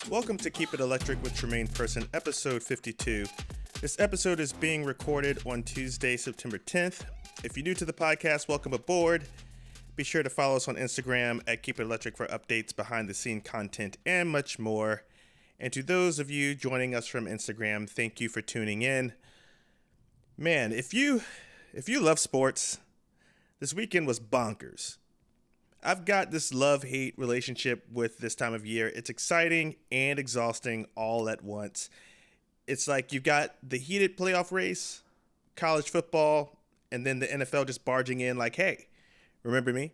Welcome to Keep It Electric with Tremayne Person, episode 52. This episode is being recorded on Tuesday, September 10th. If you're new to the podcast, welcome aboard. Be sure to follow us on Instagram at Keep It Electric for updates, behind the scene content, and much more. And to those of you joining us from Instagram, thank you for tuning in. Man, if you love sports, this weekend was bonkers. I've got this love-hate relationship with this time of year. It's exciting and exhausting all at once. It's like you've got the heated playoff race, college football, and then the NFL just barging in like, hey, remember me?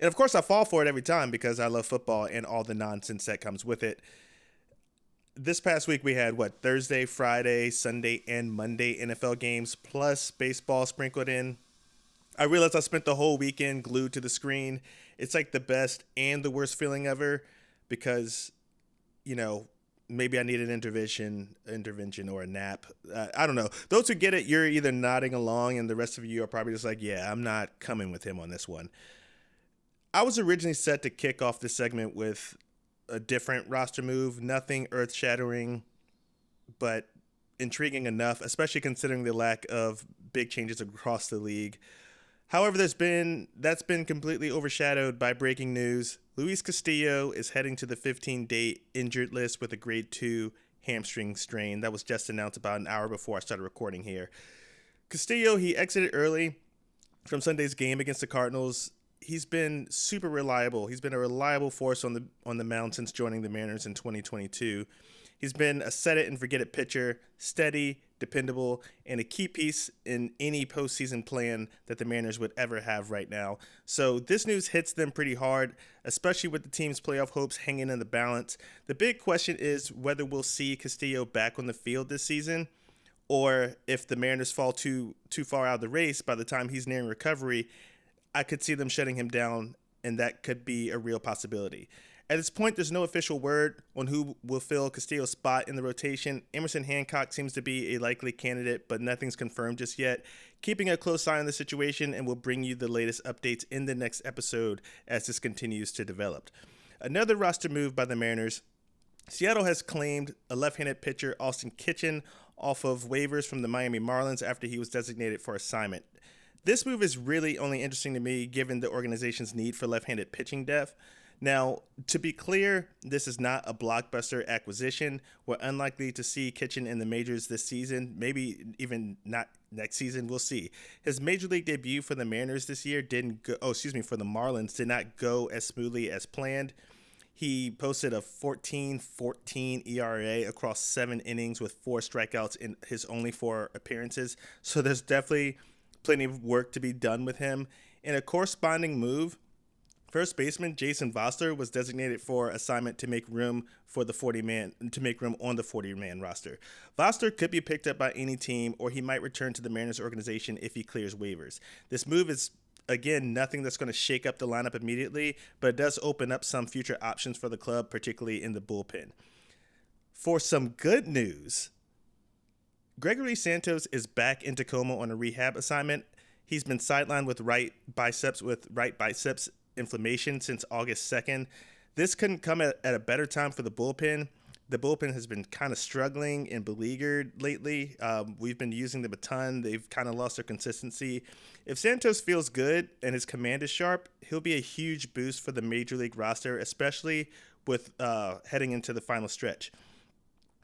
And of course I fall for it every time because I love football and all the nonsense that comes with it. This past week we had, Thursday, Friday, Sunday, and Monday NFL games, plus baseball sprinkled in. I realized I spent the whole weekend glued to the screen. It's like the best and the worst feeling ever because, maybe I need an intervention or a nap. I don't know. Those who get it, you're either nodding along and the rest of you are probably just like, yeah, I'm not coming with him on this one. I was originally set to kick off this segment with a different roster move, nothing earth-shattering, but intriguing enough, especially considering the lack of big changes across the league. However, that's been completely overshadowed by breaking news. Luis Castillo is heading to the 15-day injured list with a grade 2 hamstring strain. That was just announced about an hour before I started recording here. Castillo, he exited early from Sunday's game against the Cardinals. He's been super reliable. He's been a reliable force on the mound since joining the Mariners in 2022. He's been a set-it-and-forget-it pitcher, steady, dependable, and a key piece in any postseason plan that the Mariners would ever have right now. So this news hits them pretty hard, especially with the team's playoff hopes hanging in the balance. The big question is whether we'll see Castillo back on the field this season, or if the Mariners fall too far out of the race by the time he's nearing recovery, I could see them shutting him down, and that could be a real possibility. At this point, there's no official word on who will fill Castillo's spot in the rotation. Emerson Hancock seems to be a likely candidate, but nothing's confirmed just yet. Keeping a close eye on the situation, and we'll bring you the latest updates in the next episode as this continues to develop. Another roster move by the Mariners. Seattle has claimed a left-handed pitcher, Austin Kitchen, off of waivers from the Miami Marlins after he was designated for assignment. This move is really only interesting to me given the organization's need for left-handed pitching depth. Now, to be clear, this is not a blockbuster acquisition. We're unlikely to see Kitchen in the majors this season, maybe even not next season. We'll see. His major league debut for the Mariners this year for the Marlins did not go as smoothly as planned. He posted a 14.14 ERA across 7 innings with 4 strikeouts in his only 4 appearances. So there's definitely plenty of work to be done with him. In a corresponding move, first baseman Jason Voster was designated for assignment to make room on the 40-man roster. Voster could be picked up by any team, or he might return to the Mariners organization if he clears waivers. This move is, again, nothing that's going to shake up the lineup immediately, but it does open up some future options for the club, particularly in the bullpen. For some good news, Gregory Santos is back in Tacoma on a rehab assignment. He's been sidelined with right biceps inflammation since August 2nd. This couldn't come at a better time for the bullpen. The bullpen has been kind of struggling and beleaguered lately. We've been using them a ton. They've kind of lost their consistency. If Santos feels good and his command is sharp, he'll be a huge boost for the major league roster, especially with heading into the final stretch.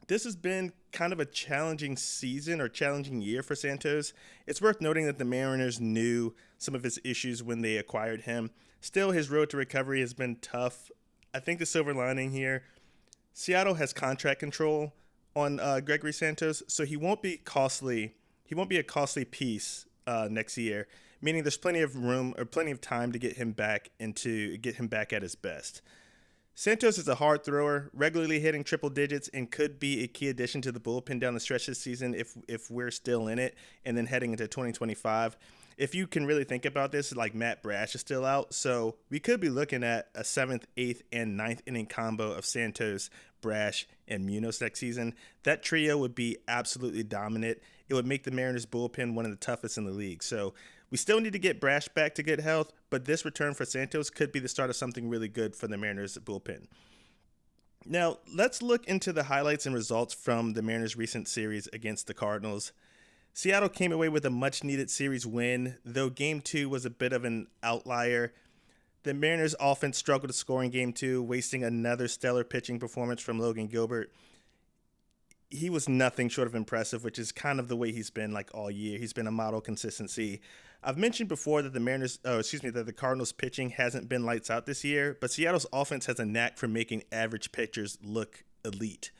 This has been kind of a challenging season or challenging year for Santos. It's worth noting that the Mariners knew some of his issues when they acquired him. Still, his road to recovery has been tough. I think the silver lining here, Seattle has contract control on Gregory Santos, so he won't be costly. He won't be a costly piece next year, meaning there's plenty of room or plenty of time to get him back at his best. Santos is a hard thrower, regularly hitting triple digits, and could be a key addition to the bullpen down the stretch this season if we're still in it, and then heading into 2025. If you can really think about this, like Matt Brash is still out, so we could be looking at a 7th, 8th, and 9th inning combo of Santos, Brash, and Munoz next season. That trio would be absolutely dominant. It would make the Mariners bullpen one of the toughest in the league. So we still need to get Brash back to good health, but this return for Santos could be the start of something really good for the Mariners bullpen. Now, let's look into the highlights and results from the Mariners' recent series against the Cardinals. Seattle came away with a much needed series win, though game two was a bit of an outlier. The Mariners' offense struggled to score in game two, wasting another stellar pitching performance from Logan Gilbert. He was nothing short of impressive, which is kind of the way he's been like all year. He's been a model consistency. I've mentioned before that that the Cardinals pitching hasn't been lights out this year, but Seattle's offense has a knack for making average pitchers look elite.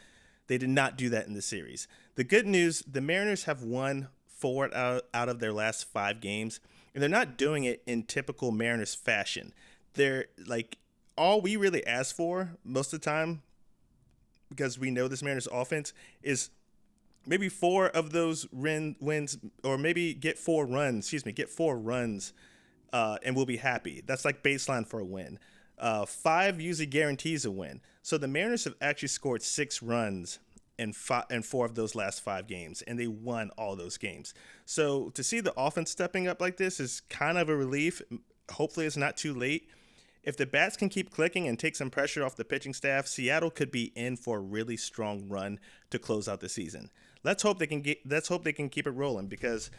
They did not do that in the series. The good news, the Mariners have won four out of their last 5 games, and they're not doing it in typical Mariners fashion. They're like, all we really ask for most of the time, because we know this Mariners offense, is maybe 4 of those wins, or maybe get 4 runs. Get 4 runs, and we'll be happy. That's like baseline for a win. 5 usually guarantees a win. So the Mariners have actually scored 6 runs in 4 of those last 5 games, and they won all those games. So to see the offense stepping up like this is kind of a relief. Hopefully, it's not too late. If the bats can keep clicking and take some pressure off the pitching staff, Seattle could be in for a really strong run to close out the season. Let's hope they can keep it rolling, because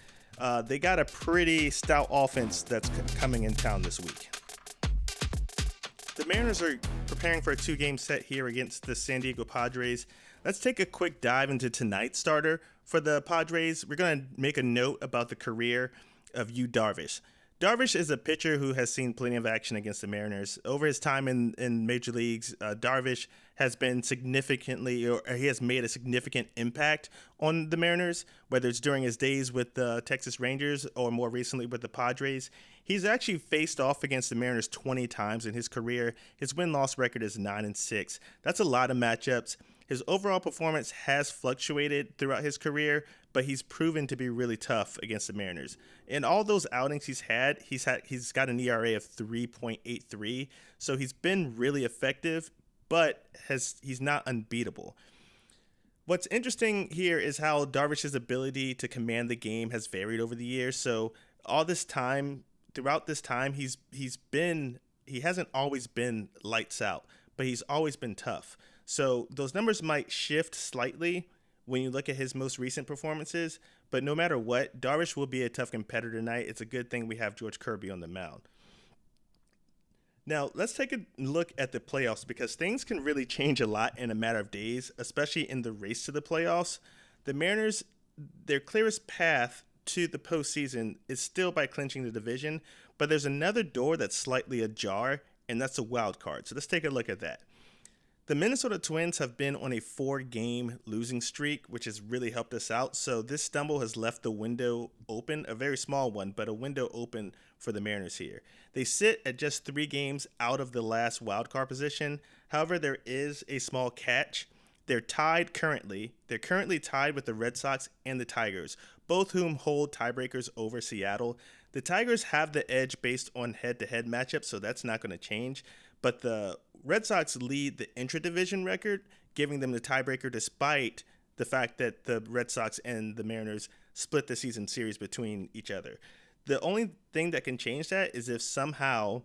they got a pretty stout offense that's coming in town this week. The Mariners are preparing for a 2-game set here against the San Diego Padres. Let's take a quick dive into tonight's starter. For the Padres, we're going to make a note about the career of Yu Darvish. Darvish is a pitcher who has seen plenty of action against the Mariners. Over his time in major leagues, Darvish has been he has made a significant impact on the Mariners, whether it's during his days with the Texas Rangers or more recently with the Padres. He's actually faced off against the Mariners 20 times in his career. His win-loss record is 9-6. That's a lot of matchups. His overall performance has fluctuated throughout his career, but he's proven to be really tough against the Mariners. In all those outings he's got an ERA of 3.83, so he's been really effective, but he's not unbeatable. What's interesting here is how Darvish's ability to command the game has varied over the years. So throughout this time, he hasn't always been lights out, but he's always been tough. So those numbers might shift slightly when you look at his most recent performances, but no matter what, Darvish will be a tough competitor tonight. It's a good thing we have George Kirby on the mound. Now, let's take a look at the playoffs, because things can really change a lot in a matter of days, especially in the race to the playoffs. The Mariners, their clearest path to the postseason is still by clinching the division, but there's another door that's slightly ajar, and that's a wild card. So let's take a look at that. The Minnesota Twins have been on a 4-game losing streak, which has really helped us out. So this stumble has left the window open, a very small one, but a window open for the Mariners here. They sit at just 3 games out of the last wildcard position. However, there is a small catch. They're currently tied with the Red Sox and the Tigers, both whom hold tiebreakers over Seattle. The Tigers have the edge based on head-to-head matchups, so that's not going to change. But the Red Sox lead the intra-division record, giving them the tiebreaker despite the fact that the Red Sox and the Mariners split the season series between each other. The only thing that can change that is if somehow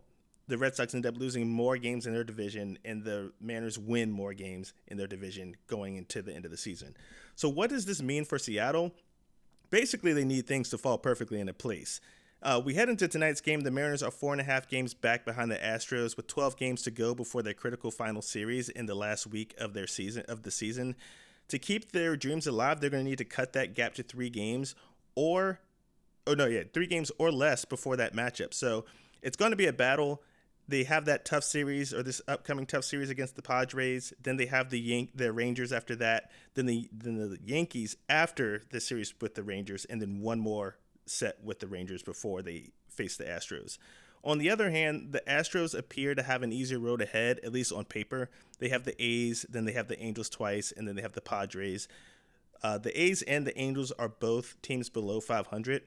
the Red Sox end up losing more games in their division and the Mariners win more games in their division going into the end of the season. So what does this mean for Seattle? Basically, they need things to fall perfectly into place. We head into tonight's game. The Mariners are 4.5 games back behind the Astros with 12 games to go before their critical final series in the last week of the season. To keep their dreams alive, they're going to need to cut that gap to 3 games 3 games or less before that matchup. So it's going to be a battle. They have that tough series, or this upcoming tough series against the Padres. Then they have the Rangers after that. Then the Yankees after the series with the Rangers, and then one more set with the Rangers before they face the Astros. On the other hand, the Astros appear to have an easier road ahead, at least on paper. They have the A's, then they have the Angels twice, and then they have the Padres. The A's and the Angels are both teams below 500.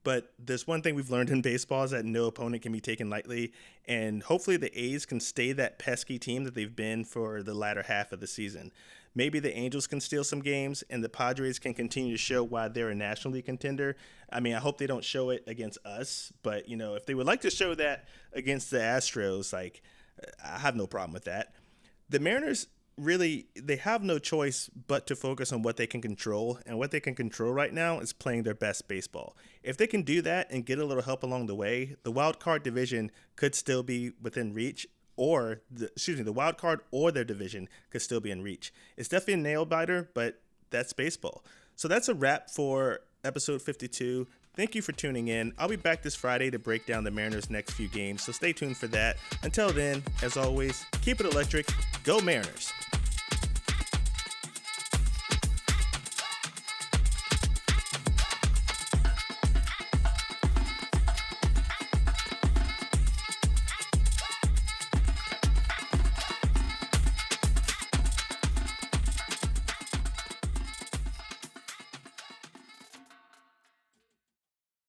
But there's one thing we've learned in baseball is that no opponent can be taken lightly, and hopefully the A's can stay that pesky team that they've been for the latter half of the season. Maybe the Angels can steal some games, and the Padres can continue to show why they're a National League contender. I mean, I hope they don't show it against us, but, if they would like to show that against the Astros, I have no problem with that. The Mariners really, they have no choice but to focus on what they can control. And what they can control right now is playing their best baseball. If they can do that and get a little help along the way, the wild card division could still be within reach, or the wild card or their division could still be in reach. It's definitely a nail biter, but that's baseball. So that's a wrap for episode 52. Thank you for tuning in. I'll be back this Friday to break down the Mariners' next few games, so stay tuned for that. Until then, as always, keep it electric. Go Mariners!